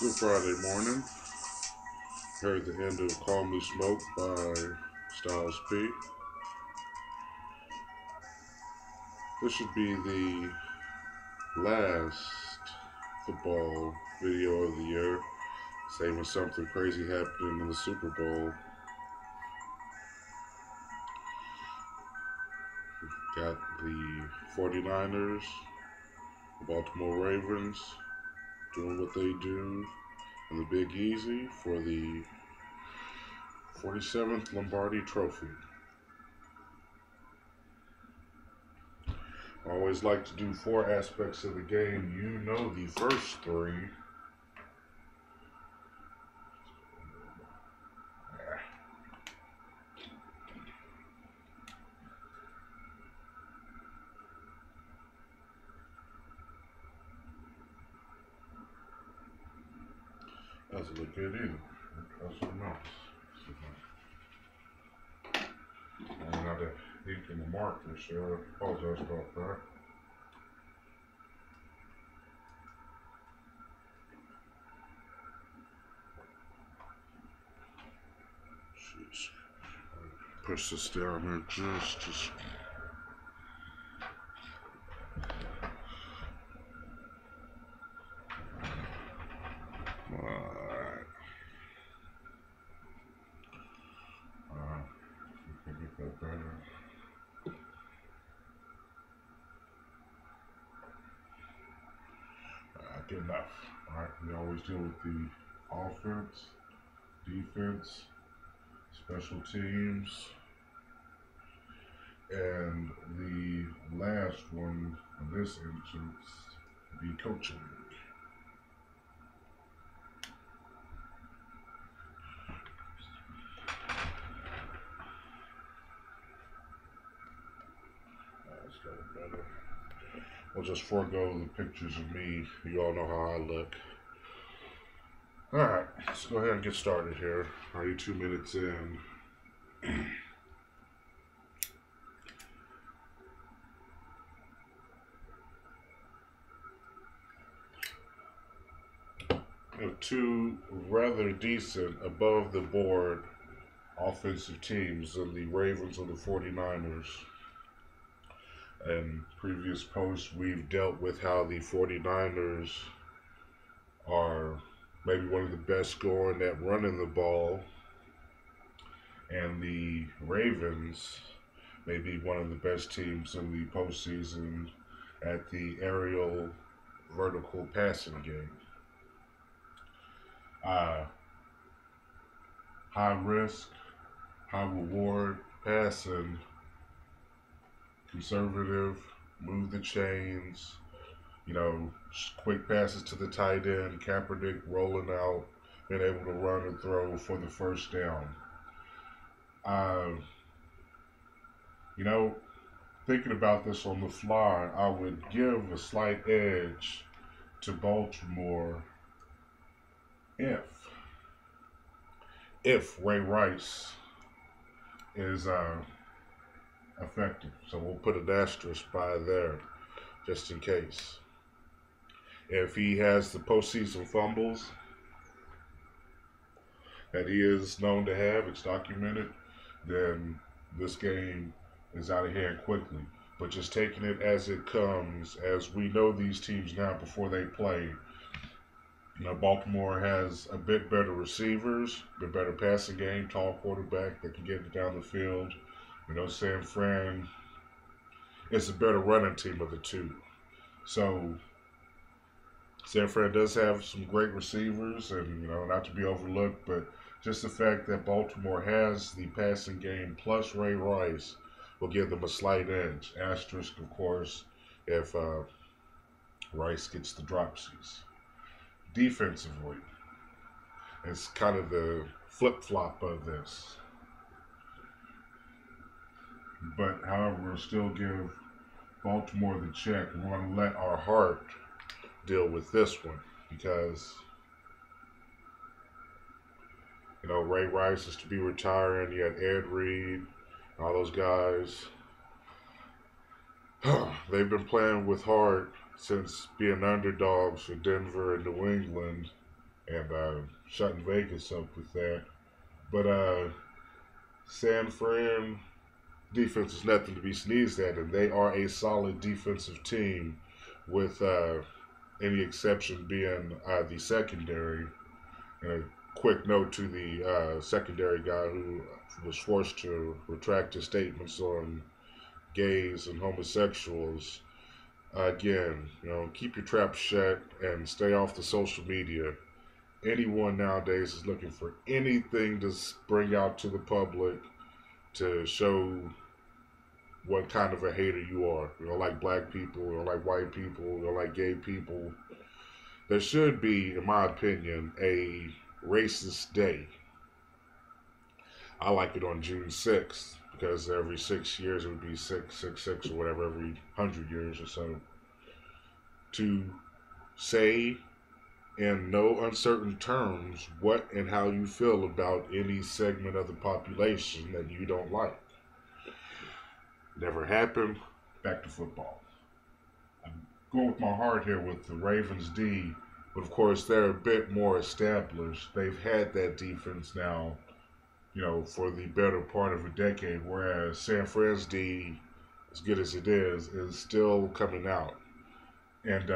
Good Friday morning. Heard the end of Calmly Smoke by Styles P. This should be the last football video of the year, saving something crazy happening in the Super Bowl. Got the 49ers, the Baltimore Ravens doing what they do, and the Big Easy for the 47th Lombardi Trophy. I always like to do four aspects of the game. You know the first three. Doesn't look good either. That's something else. And now the ink and the markers, so I apologize about that. Jeez. Push this down here just. Alright. I can get that better. Good enough. Alright, we always deal with the offense, defense, special teams, and the last one in this instance, the coaching. That's got it better. We'll just forego the pictures of me. You all know how I look. Alright, let's go ahead and get started here. Already 2 minutes in. Two rather decent above the board offensive teams in the Ravens and the 49ers. And previous posts, we've dealt with how the 49ers are maybe one of the best going at running the ball, and the Ravens may be one of the best teams in the postseason at the aerial vertical passing game. High risk, high reward passing, conservative, move the chains, quick passes to the tight end, Kaepernick rolling out, being able to run and throw for the first down. You know, Thinking about this on the fly, I would give a slight edge to Baltimore if Ray Rice is effective. So we'll put an asterisk by there just in case. If he has the postseason fumbles that he is known to have, it's documented, then this game is out of hand quickly. But just taking it as it comes, as we know these teams now before they play, Baltimore has a bit better receivers, a bit better passing game, tall quarterback that can get it down the field. San Fran is a better running team of the two. So San Fran does have some great receivers, and not to be overlooked, but just the fact that Baltimore has the passing game plus Ray Rice will give them a slight edge. Asterisk, of course, if Rice gets the dropsies. Defensively, it's kind of the flip-flop of this. But, however, we'll still give Baltimore the check. And we're going to let our heart deal with this one because, Ray Rice is to be retiring. You had Ed Reed, all those guys. They've been playing with heart since being underdogs for Denver and New England. and shutting Vegas up with that. But San Fran defense is nothing to be sneezed at, and they are a solid defensive team, with any exception being the secondary. And a quick note to the secondary guy who was forced to retract his statements on gays and homosexuals. Again, keep your trap shut and stay off the social media. Anyone nowadays is looking for anything to bring out to the public to show what kind of a hater you are. You don't like black people, you don't like white people, you don't like gay people. There should be, in my opinion, a racist day. I like it on June 6th because every 6 years it would be 666 or whatever, every 100 years or so, to say in no uncertain terms what and how you feel about any segment of the population that you don't like. Never happened. Back to football. I'm going with my heart here with the Ravens D, but of course they're a bit more established. They've had that defense now, for the better part of a decade, whereas San Fran's D, as good as it is still coming out. And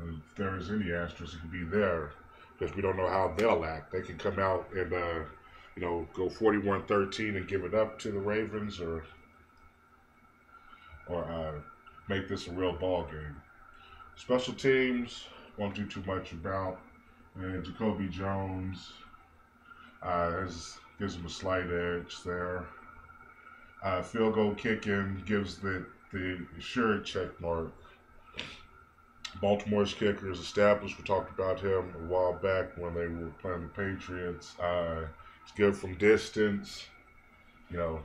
if there is any asterisk, it could be there because we don't know how they'll act. They can come out and go 41-13 and give it up to the Ravens, or make this a real ball game. Special teams won't do too much about. And Jacoby Jones gives him a slight edge there. Field goal kicking gives the assured check mark. Baltimore's kicker is established. We talked about him a while back when they were playing the Patriots. It's good from distance.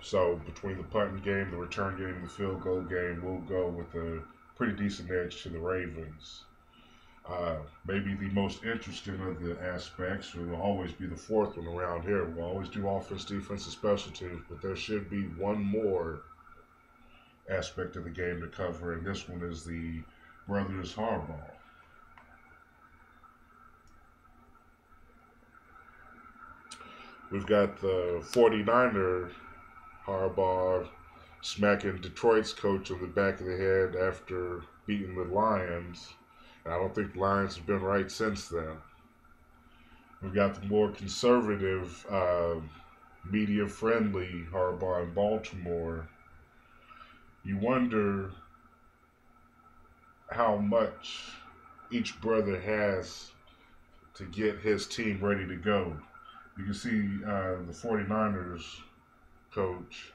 So between the punting game, the return game, the field goal game, we'll go with a pretty decent edge to the Ravens. Maybe the most interesting of the aspects will always be the fourth one around here. We'll always do offense, defense, and special teams, but there should be one more aspect of the game to cover, and this one is the brothers Harbaugh. We've got the 49er Harbaugh smacking Detroit's coach on the back of the head after beating the Lions. And I don't think the Lions have been right since then. We've got the more conservative, media-friendly Harbaugh in Baltimore. You wonder how much each brother has to get his team ready to go. You can see the 49ers coach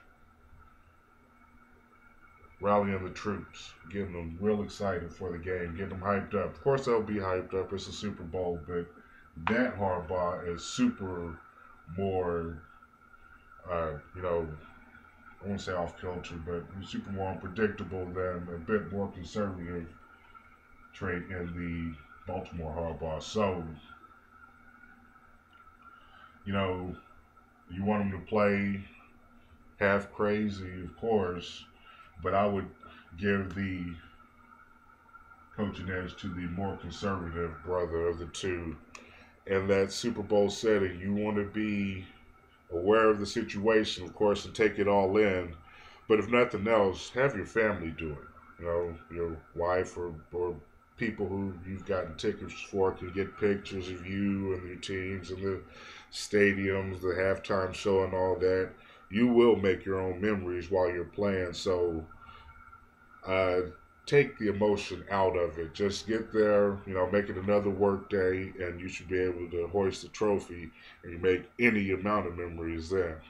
rallying the troops, getting them real excited for the game, getting them hyped up. Of course, they'll be hyped up. It's a Super Bowl, but that Harbaugh is super more, I won't say off kilter, but super more unpredictable than a bit more conservative trait in the Baltimore Harbaugh. So, you want him to play half crazy, of course, but I would give the coaching edge to the more conservative brother of the two. In that Super Bowl setting, you want to be aware of the situation, of course, and take it all in. But if nothing else, have your family do it. Your wife or people who you've gotten tickets for can get pictures of you and your teams and the stadiums, the halftime show, and all that. You will make your own memories while you're playing. So take the emotion out of it. Just get there, make it another work day, and you should be able to hoist the trophy and you make any amount of memories there.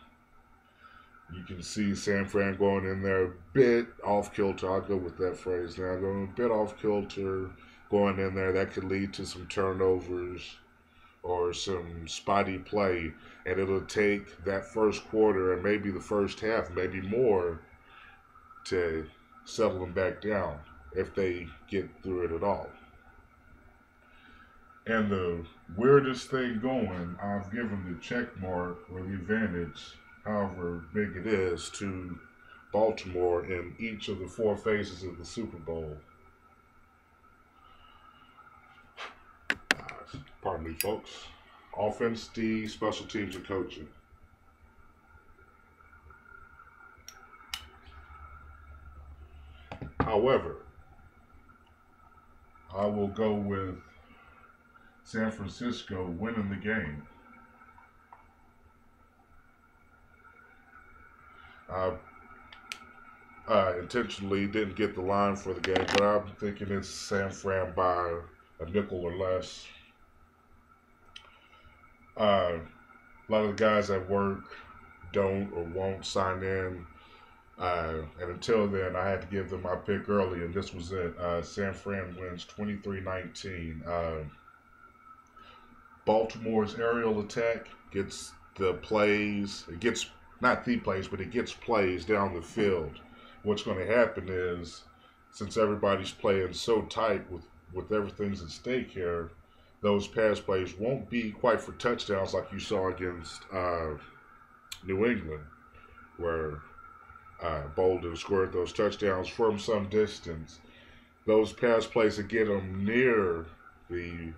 You can see San Fran going in there a bit off kilter. I'll go with that phrase now. Going a bit off kilter, going in there. That could lead to some turnovers or some spotty play. And it'll take that first quarter and maybe the first half, maybe more, to settle them back down if they get through it at all. And the weirdest thing going, I've given the check mark or the advantage, however big it is, to Baltimore in each of the four phases of the Super Bowl. differently, folks. Offense, D, special teams, and coaching. However, I will go with San Francisco winning the game. I intentionally didn't get the line for the game, but I'm thinking it's San Fran by a nickel or less. A lot of the guys at work don't or won't sign in. And until then, I had to give them my pick early, and this was it. San Fran wins 23-19. Baltimore's aerial attack gets the plays. It gets not the plays, but it gets plays down the field. What's going to happen is, since everybody's playing so tight with everything's at stake here, those pass plays won't be quite for touchdowns like you saw against New England, where Bolden scored those touchdowns from some distance. Those pass plays that get them near the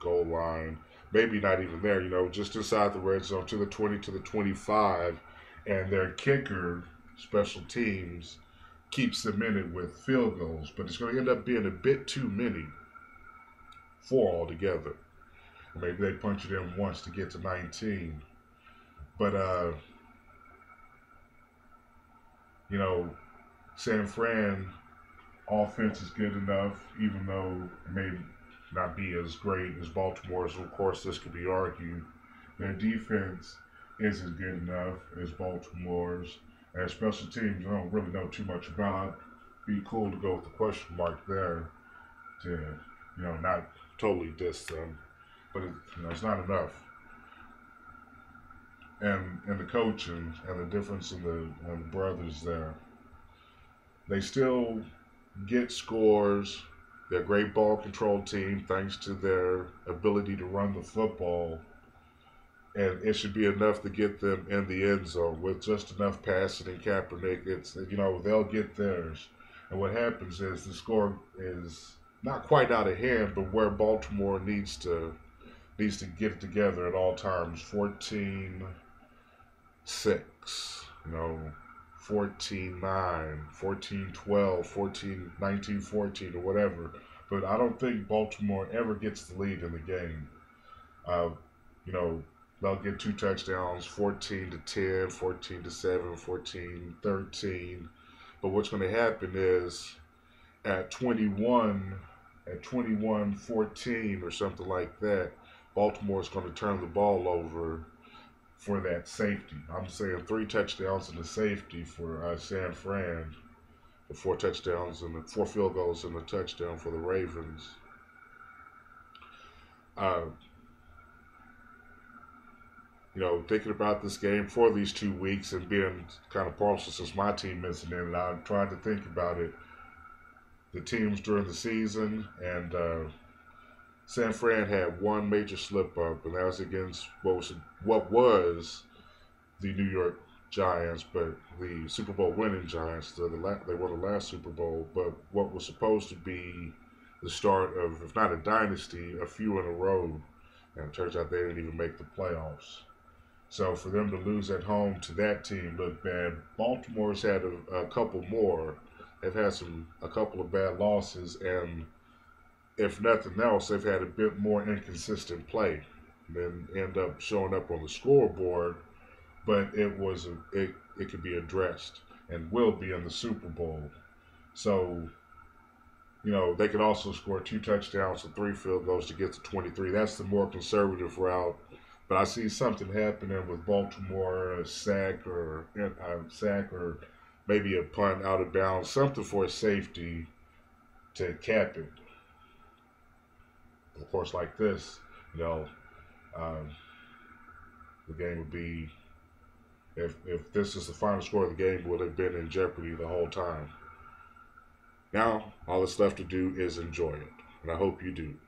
goal line, maybe not even there, just inside the red zone to the 20, to the 25, and their kicker, special teams, keeps them in it with field goals. But it's going to end up being a bit too many, 4 altogether. Maybe they punch it in once to get to 19. But, San Fran offense is good enough, even though it may not be as great as Baltimore's. Of course, this could be argued. Their defense isn't good enough as Baltimore's. And special teams, I don't really know too much about. It'd be cool to go with the question mark there to, not totally diss them. But it's not enough. And the coaching and the difference in the brothers there. They still get scores. They're a great ball control team thanks to their ability to run the football. And it should be enough to get them in the end zone with just enough passing and Kaepernick. They'll get theirs. And what happens is the score is not quite out of hand, but where Baltimore needs to get it together at all times. 14-6, 14-9, 14-12, 19-14, or whatever. But I don't think Baltimore ever gets the lead in the game. They'll get 2 touchdowns, 14-10, 14-7, 14-13. But what's going to happen is at 21-14 or something like that, Baltimore's going to turn the ball over for that safety. I'm saying 3 touchdowns and a safety for San Fran, 4 touchdowns and 4 field goals and a touchdown for the Ravens. Thinking about this game for these 2 weeks and being kind of partial since my team missing in, and I'm trying to think about it. The teams during the season, and San Fran had one major slip up, and that was against what was the New York Giants, but the Super Bowl winning Giants. They won the last Super Bowl, but what was supposed to be the start of, if not a dynasty, a few in a row, and it turns out they didn't even make the playoffs. So for them to lose at home to that team looked bad. Baltimore's had a couple more. They've had a couple of bad losses, and if nothing else, they've had a bit more inconsistent play. Then end up showing up on the scoreboard, but it could be addressed and will be in the Super Bowl. So, they could also score 2 touchdowns and 3 field goals to get to 23. That's the more conservative route. But I see something happening with Baltimore, a sack or maybe a punt out of bounds, something for a safety to cap it. Of course, like this, the game would be, if this is the final score of the game, would have been in jeopardy the whole time. Now, all that's left to do is enjoy it, and I hope you do.